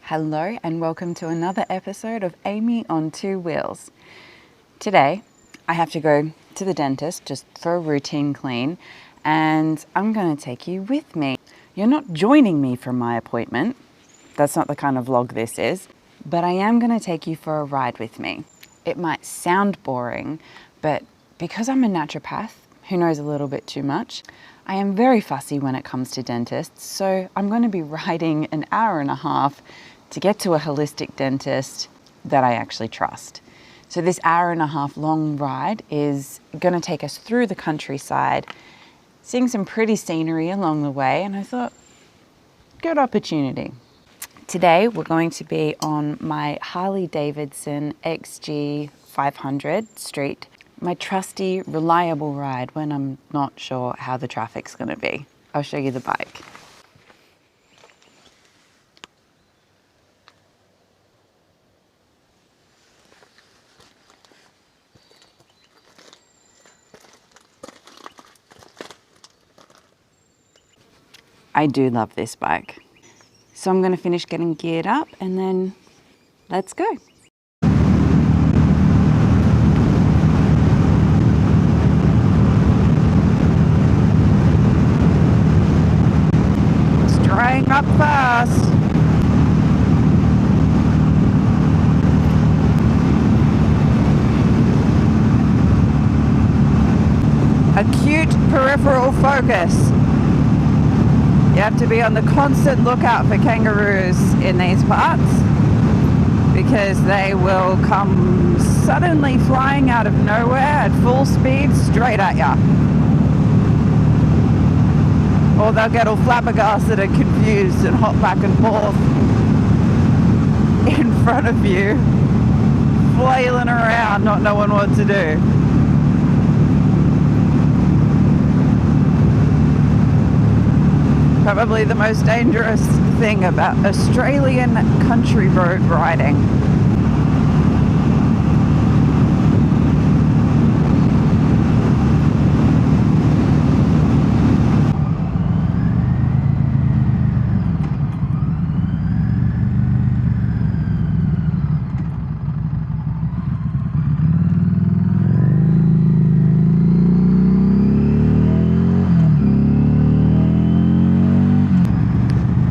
Hello and welcome to another episode of Amy on Two Wheels. Today I have to go to the dentist just for a routine clean, and I'm going to take you with me. You're not joining me for my appointment. That's not the kind of vlog this is, but I am going to take you for a ride with me. It might sound boring, but because I'm a naturopath who knows a little bit too much, I am very fussy when it comes to dentists, so I'm going to be riding an hour and a half to get to a holistic dentist that I actually trust. So this hour and a half long ride is going to take us through the countryside, seeing some pretty scenery along the way, and I thought, good opportunity. Today we're going to be on my Harley Davidson XG500 street, my trusty, reliable ride when I'm not sure how the traffic's going to be. I'll show you the bike. I do love this bike. So I'm going to finish getting geared up and then let's go. It's drying up fast. Acute peripheral focus. You have to be on the constant lookout for kangaroos in these parts because they will come suddenly flying out of nowhere at full speed straight at you. Or they'll get all flabbergasted and confused and hop back and forth in front of you, flailing around, not knowing what to do. Probably the most dangerous thing about Australian country road riding.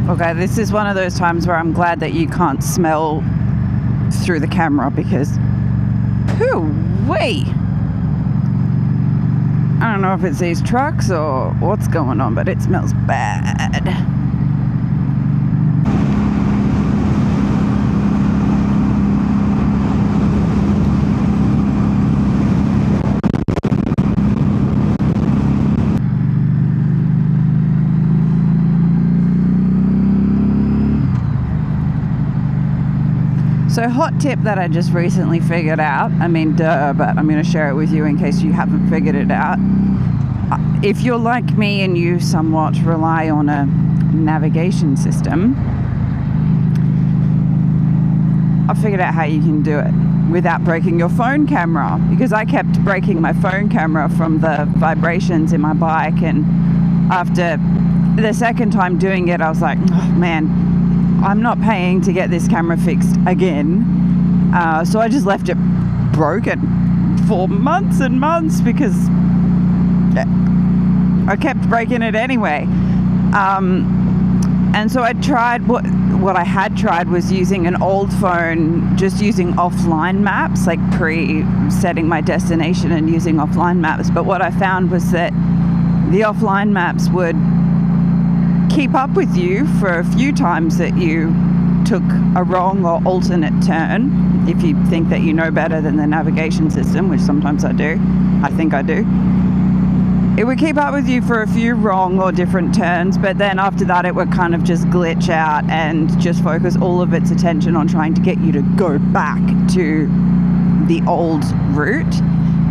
Okay, this is one of those times where I'm glad that you can't smell through the camera because hoo-wee! I don't know if it's these trucks or what's going on, but it smells bad. So hot tip that I just recently figured out, I mean duh, but I'm going to share it with you in case you haven't figured it out. If you're like me and you somewhat rely on a navigation system, I figured out how you can do it without breaking your phone camera, because I kept breaking my phone camera from the vibrations in my bike, and after the second time doing it I was like, oh man, I'm not paying to get this camera fixed again. So I just left it broken for months and months because I kept breaking it anyway. And so I tried, what I had tried was using an old phone, just using offline maps, like pre-setting my destination and using offline maps. But what I found was that the offline maps would keep up with you for a few times that you took a wrong or alternate turn, if you think that you know better than the navigation system, which sometimes I do. I think I do. It would keep up with you for a few wrong or different turns, but then after that it would kind of just glitch out and just focus all of its attention on trying to get you to go back to the old route.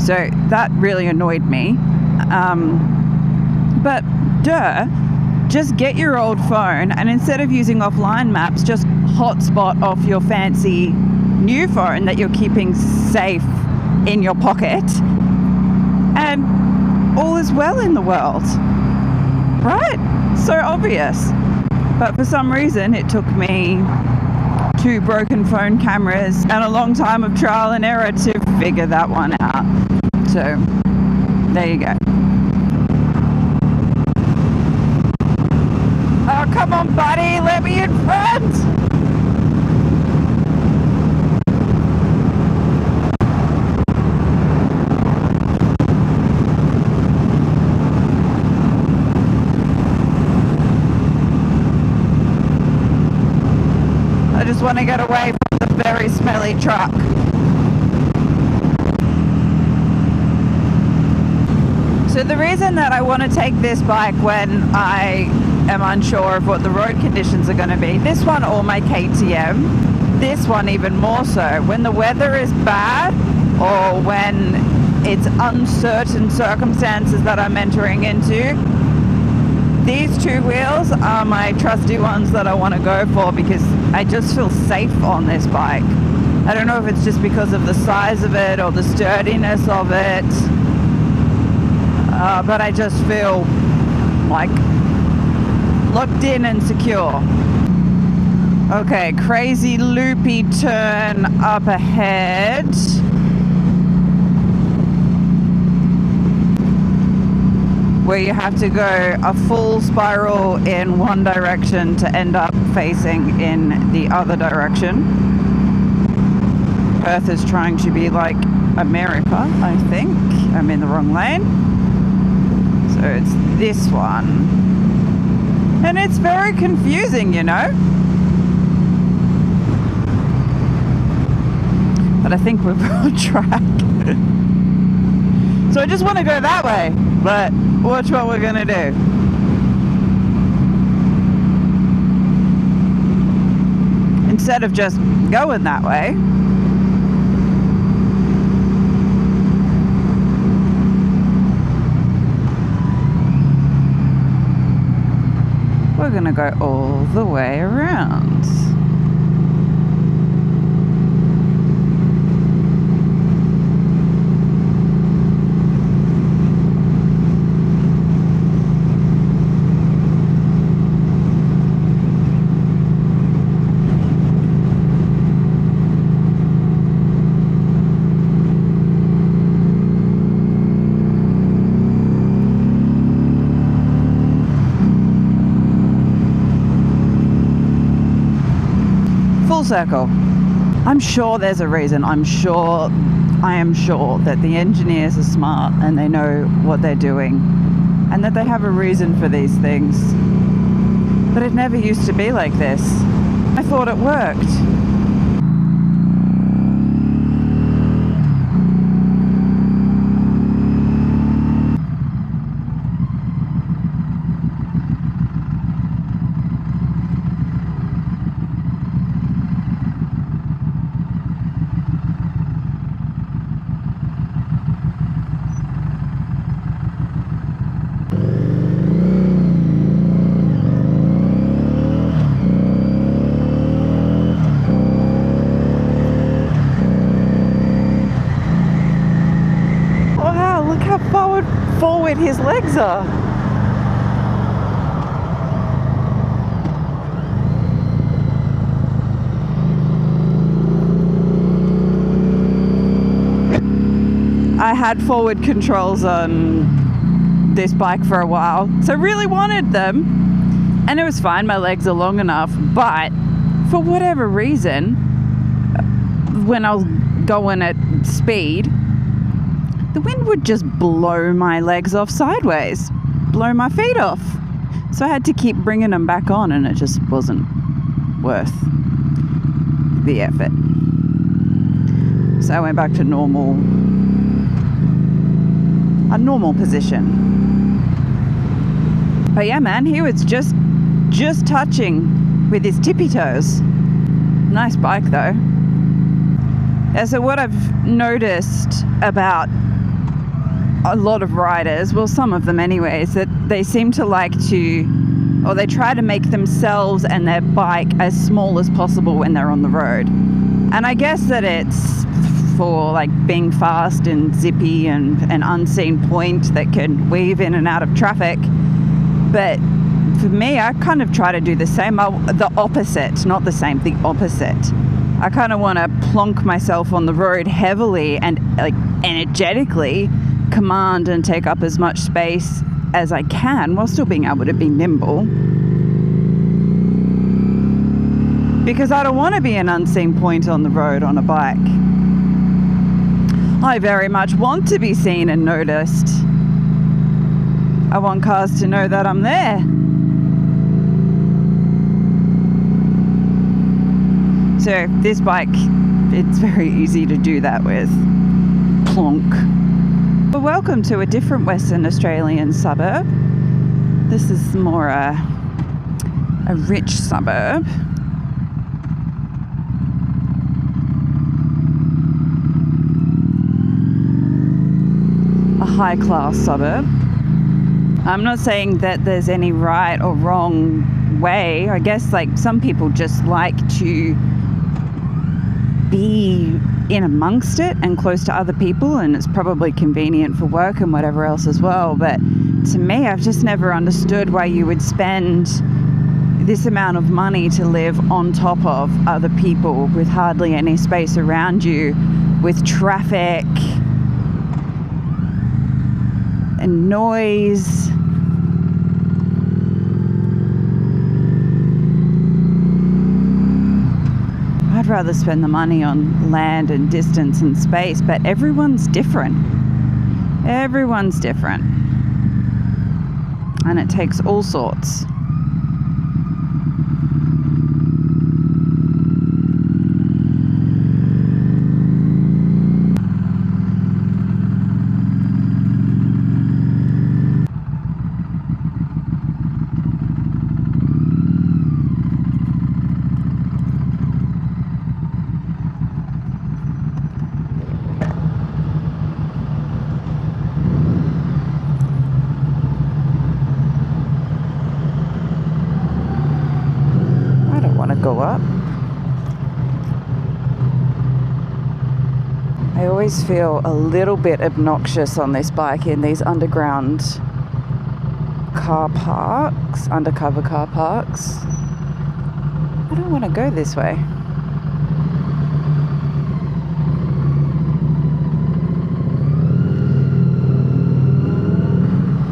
So that really annoyed me. But duh, just get your old phone and instead of using offline maps, just hotspot off your fancy new phone that you're keeping safe in your pocket, and all is well in the world, right? So obvious. But for some reason it took me 2 broken phone cameras, and a long time of trial and error to figure that one out. So there you go. Oh, come on, buddy, let me in front. I just want to get away from the very smelly truck. So the reason that I want to take this bike when I am unsure of what the road conditions are going to be, this one or my KTM, this one even more so, when the weather is bad or when it's uncertain circumstances that I'm entering into, these 2 wheels are my trusty ones that I want to go for because I just feel safe on this bike. I don't know if it's just because of the size of it or the sturdiness of it, but I just feel like locked in and secure. Okay, crazy loopy turn up ahead. Where you have to go a full spiral in one direction to end up facing in the other direction. Perth is trying to be like America, I think. I'm in the wrong lane. So it's this one. And it's very confusing, you know. But I think we're on track. So I just want to go that way, but watch what we're gonna do. Instead of just going that way, we're gonna go all the way around. Circle. I'm sure there's a reason. I am sure that the engineers are smart and they know what they're doing and that they have a reason for these things. But it never used to be like this. I thought it worked. Forward his legs are. I had forward controls on this bike for a while, so I really wanted them, and it was fine, my legs are long enough, but for whatever reason, when I was going at speed, the wind would just blow my legs off sideways, blow my feet off. So I had to keep bringing them back on, and it just wasn't worth the effort. So I went back to a normal position. But yeah, man, he was just touching with his tippy toes. Nice bike though. Yeah, so what I've noticed about a lot of riders, well, some of them anyways, that they seem to like to, or they try to make themselves and their bike as small as possible when they're on the road. And I guess that it's for like being fast and zippy and an unseen point that can weave in and out of traffic. But for me, I kind of try to do the same, the opposite, not the same, the opposite. I kind of want to plonk myself on the road heavily and like energetically command and take up as much space as I can while still being able to be nimble. Because I don't want to be an unseen point on the road on a bike. I very much want to be seen and noticed. I want cars to know that I'm there. So this bike, it's very easy to do that with. Plonk. But welcome to a different Western Australian suburb. This is more a rich suburb. A high-class suburb. I'm not saying that there's any right or wrong way. I guess like some people just like to be in amongst it and close to other people, and it's probably convenient for work and whatever else as well. But to me, I've just never understood why you would spend this amount of money to live on top of other people with hardly any space around you, with traffic and noise. I'd rather spend the money on land and distance and space, but everyone's different. Everyone's different. And it takes all sorts. Go up. I always feel a little bit obnoxious on this bike in these underground car parks, undercover car parks. I don't want to go this way.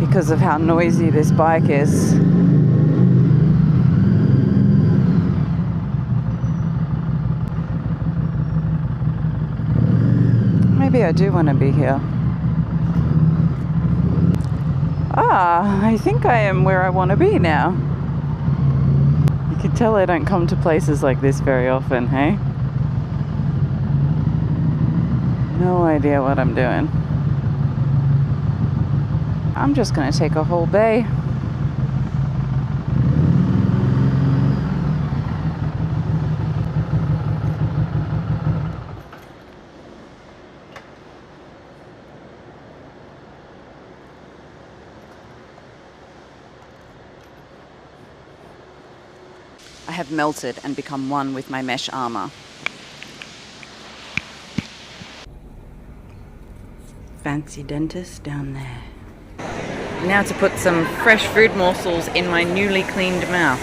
Because of how noisy this bike is. Maybe I do want to be here. I think I am where I want to be now. You can tell I don't come to places like this very often, hey? No idea what I'm doing. I'm just going to take a whole bay. I have melted and become one with my mesh armor. Fancy dentist down there. Now to put some fresh food morsels in my newly cleaned mouth.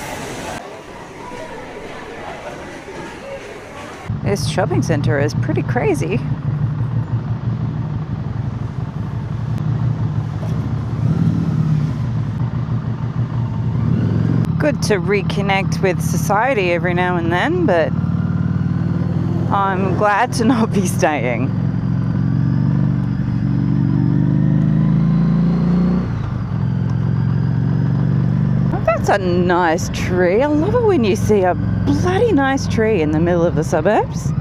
This shopping centre is pretty crazy. Good to reconnect with society every now and then, but I'm glad to not be staying. Oh, that's a nice tree. I love it when you see a bloody nice tree in the middle of the suburbs.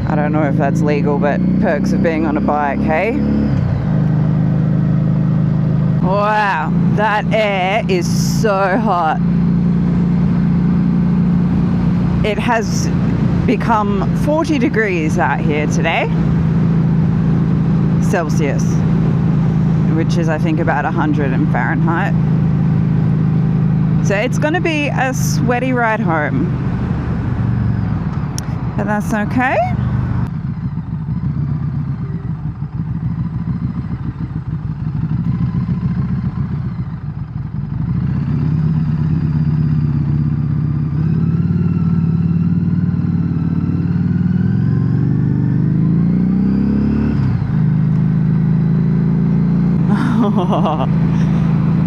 I don't know if that's legal, but perks of being on a bike, hey? Wow, that air is so hot. It has become 40 degrees out here today, Celsius, which is I think about 100 in Fahrenheit. So it's going to be a sweaty ride home, but that's okay.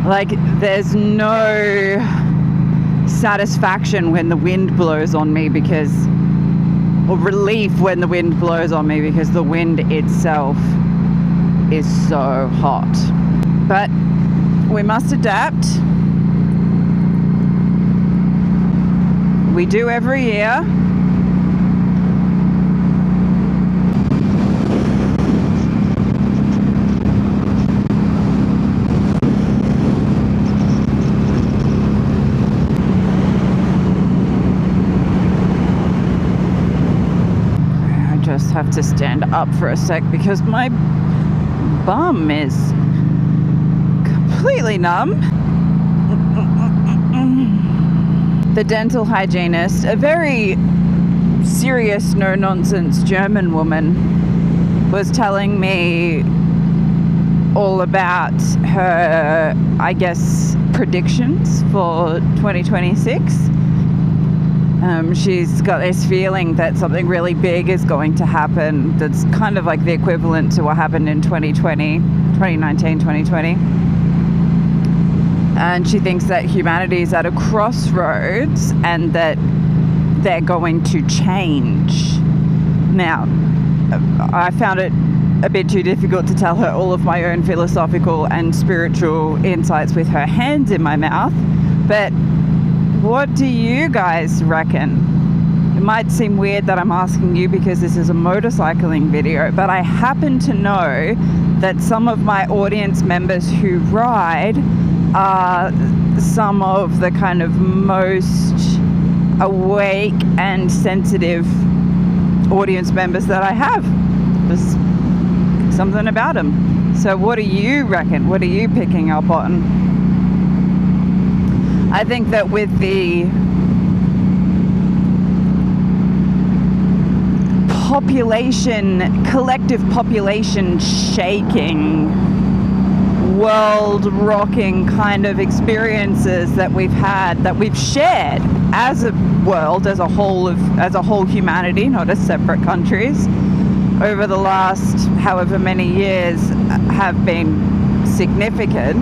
Like, there's no satisfaction when the wind blows on me or relief when the wind blows on me, because the wind itself is so hot. But we must adapt. We do every year. Have to stand up for a sec because my bum is completely numb. The dental hygienist, a very serious, no-nonsense German woman, was telling me all about her, I guess, predictions for 2026. She's got this feeling that something really big is going to happen that's kind of like the equivalent to what happened in 2019, 2020. And she thinks that humanity is at a crossroads and that they're going to change. Now, I found it a bit too difficult to tell her all of my own philosophical and spiritual insights with her hands in my mouth, but what do you guys reckon? It might seem weird that I'm asking you because this is a motorcycling video, but I happen to know that some of my audience members who ride are some of the kind of most awake and sensitive audience members that I have. There's something about them. So what do you reckon? What are you picking up on? I think that with the collective population shaking, world-rocking kind of experiences that we've had, that we've shared as a world, as a whole humanity, not as separate countries, over the last however many years have been significant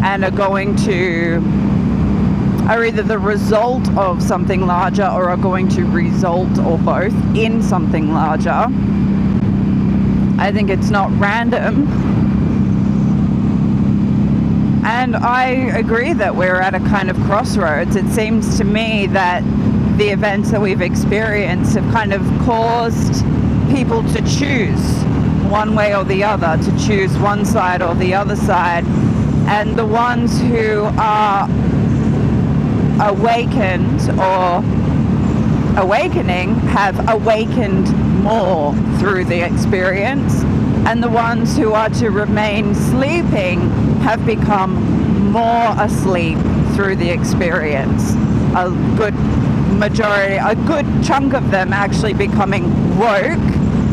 and are either the result of something larger or are going to result, or both, in something larger. I think it's not random. And I agree that we're at a kind of crossroads. It seems to me that the events that we've experienced have kind of caused people to choose one way or the other, to choose one side or the other side. And the ones who are awakened or awakening have awakened more through the experience, and the ones who are to remain sleeping have become more asleep through the experience. A good chunk of them actually becoming woke,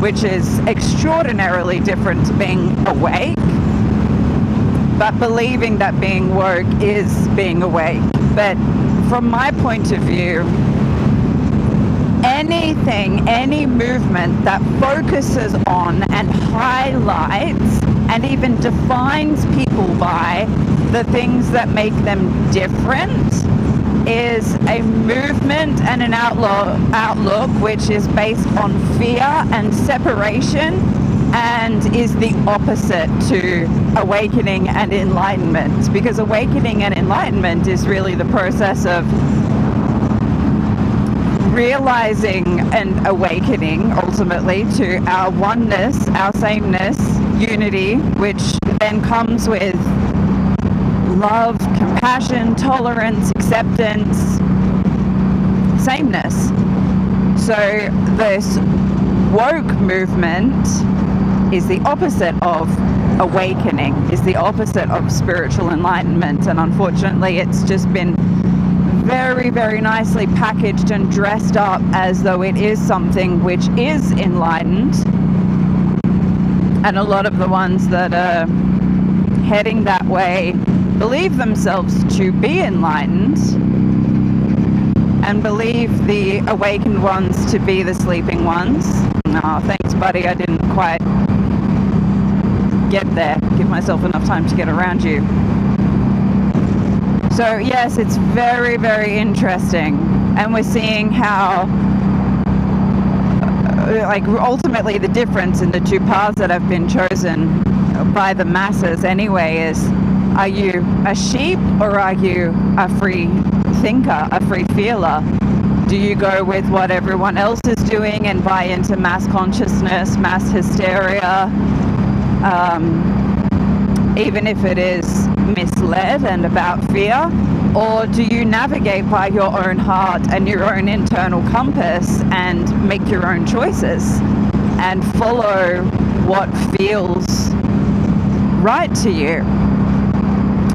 which is extraordinarily different to being awake, but believing that being woke is being awake. But from my point of view, any movement that focuses on and highlights and even defines people by the things that make them different is a movement and an outlook which is based on fear and separation, and is the opposite to awakening and enlightenment, because awakening and enlightenment is really the process of realizing and awakening ultimately to our oneness, our sameness, unity, which then comes with love, compassion, tolerance, acceptance, sameness. So this woke movement is the opposite of awakening, is the opposite of spiritual enlightenment, and unfortunately it's just been very, very nicely packaged and dressed up as though it is something which is enlightened. And a lot of the ones that are heading that way believe themselves to be enlightened and believe the awakened ones to be the sleeping ones. Oh, thanks, buddy. I didn't quite get there. give myself enough time to get around you. So yes, it's very, very interesting, and we're seeing how like ultimately the difference in the two paths that have been chosen by the masses anyway is, are you a sheep or are you a free thinker, a free feeler? Do you go with what everyone else is doing and buy into mass consciousness, mass hysteria, even if it is misled and about fear? Or do you navigate by your own heart and your own internal compass and make your own choices and follow what feels right to you?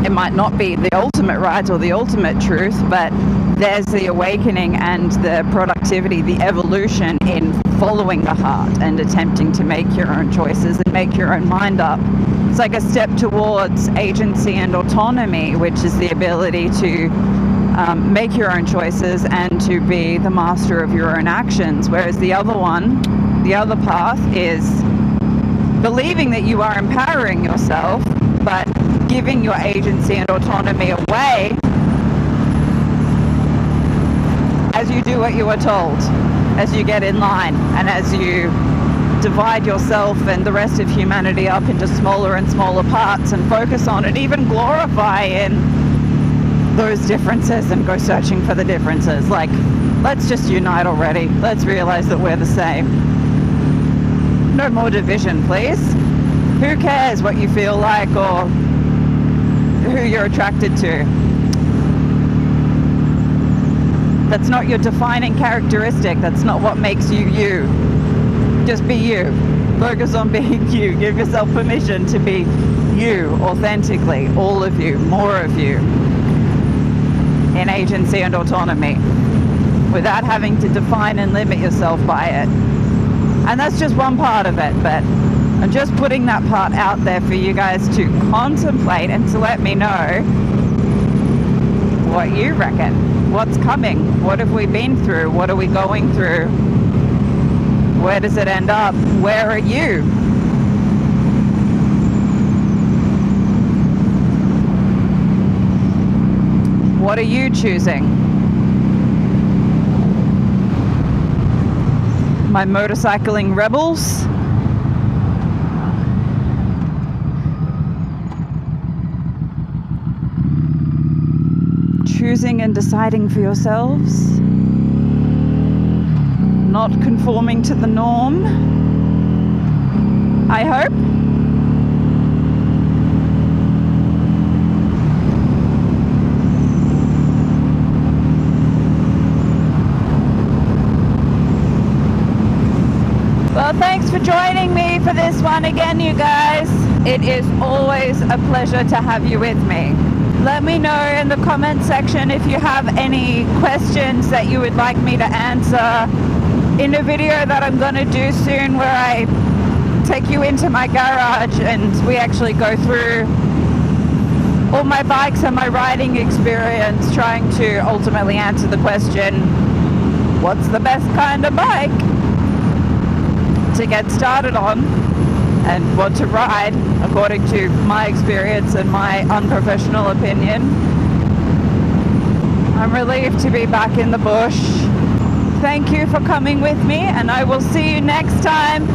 It might not be the ultimate right or the ultimate truth, but there's the awakening and the productivity, the evolution in following the heart and attempting to make your own choices and make your own mind up. It's like a step towards agency and autonomy, which is the ability to make your own choices and to be the master of your own actions. Whereas the other one, the other path, is believing that you are empowering yourself, but giving your agency and autonomy away as you do what you are told, as you get in line, and as you divide yourself and the rest of humanity up into smaller and smaller parts and focus on and even glorify in those differences and go searching for the differences. Like, let's just unite already. Let's realize that we're the same. No more division, please. Who cares what you feel like or who you're attracted to? That's not your defining characteristic. That's not what makes you you. Just be you. Focus on being you. Give yourself permission to be you authentically. All of you. More of you. In agency and autonomy. Without having to define and limit yourself by it. And that's just one part of it, but I'm just putting that part out there for you guys to contemplate and to let me know what you reckon. What's coming? What have we been through? What are we going through? Where does it end up? Where are you? What are you choosing? My motorcycling rebels? Choosing and deciding for yourselves? Not conforming to the norm, I hope. Well, thanks for joining me for this one again, you guys. It is always a pleasure to have you with me. Let me know in the comment section if you have any questions that you would like me to answer in a video that I'm going to do soon, where I take you into my garage and we actually go through all my bikes and my riding experience, trying to ultimately answer the question, what's the best kind of bike to get started on and what to ride according to my experience and my unprofessional opinion. I'm relieved to be back in the bush. Thank you for coming with me, and I will see you next time.